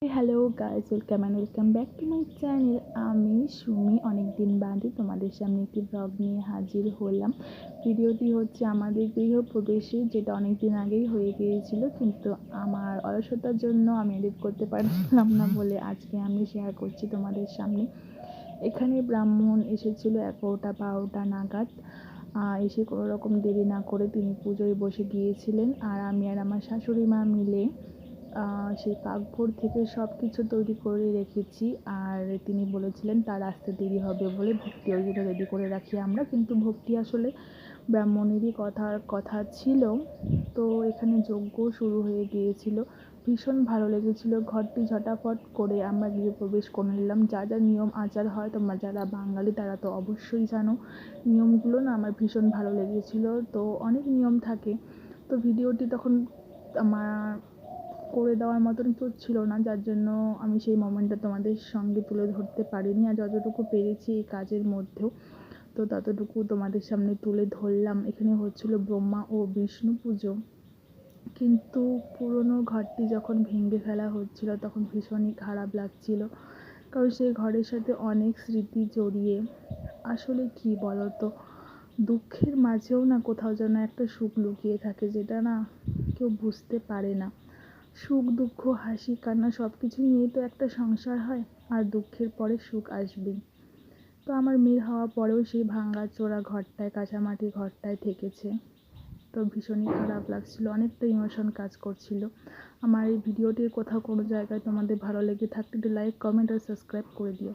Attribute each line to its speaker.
Speaker 1: Hello guys, welcome back to my channel. আমি সুমি অনেক দিন বাদে তোমাদের সামনে একটি ব্লগ নিয়ে হাজির হলাম। ভিডিওটি হচ্ছে আমাদের গৃহপ্রবেশে, যেটা অনেক দিন আগেই হয়ে গিয়েছিল, কিন্তু আমার অলসতার জন্য আমি এডিট করতে পারছিলাম না বলে আজকে আমি শেয়ার করছি তোমাদের সামনে। এখানে ব্রাহ্মণ এসেছিল 11টা-12টা নাগাদ। এসে কোনো রকম দেরি না করে তিনি পুজোয় বসে গিয়েছিলেন, আর আমি আর আমার শাশুড়ি মা মিলে সেই পাকঘর থেকে সব কিছু তৈরি করে রেখেছি। আর তিনি বলেছিলেন তার আসতে দেরি হবে বলে ভক্তি ওইগুলো রেডি করে রাখি আমরা, কিন্তু ভক্তি আসলে ব্রাহ্মণেরই কথা ছিল। তো এখানে যজ্ঞ শুরু হয়ে গিয়েছিল, ভীষণ ভালো লেগেছিল। ঘরটি ঝটাফট করে আমরা গৃহপ্রবেশ করে নিলাম। যা যা নিয়ম আচার হয়, তোমরা যারা বাঙালি তারা তো অবশ্যই জানো, নিয়মগুলো না আমার ভীষণ ভালো লেগেছিল। তো অনেক নিয়ম থাকে, তো ভিডিওটি তখন আমার করে দেওয়ার মতন কেউ ছিল না, যার জন্য আমি সেই মোমেন্টটা তোমাদের সঙ্গে তুলে ধরতে পারিনি। আর যতটুকু পেরেছি এই কাজের মধ্যেও, তো ততটুকু তোমাদের সামনে তুলে ধরলাম। এখানে হচ্ছিল ব্রহ্মা ও বিষ্ণু পুজো, কিন্তু পুরনো ঘরটি যখন ভেঙে ফেলা হচ্ছিল তখন ভীষণই খারাপ লাগছিল, কারণ সেই ঘরের সাথে অনেক স্মৃতি জড়িয়ে। আসলে কি বলতো, দুঃখের মাঝেও না কোথাও যেন একটা সুখ লুকিয়ে থাকে, যেটা না কেউ বুঝতে পারে না। সুখ দুঃখ হাসি কান্না সব কিছু নিয়ে তো একটা সংসার হয়, আর দুঃখের পরে সুখ আসবেই। তো আমার মেয়ের হওয়ার পরেও সেই ভাঙা চোরা ঘরটায়, কাঁচামাটি ঘরটায় থেকেছে। তো ভীষণই খারাপ লাগছিল, অনেকটা ইমোশন কাজ করছিল। আমার এই ভিডিওটির কোথাও কোনো জায়গায় তোমাদের ভালো লেগে থাকলে একটু লাইক, কমেন্ট আর সাবস্ক্রাইব করে দিও।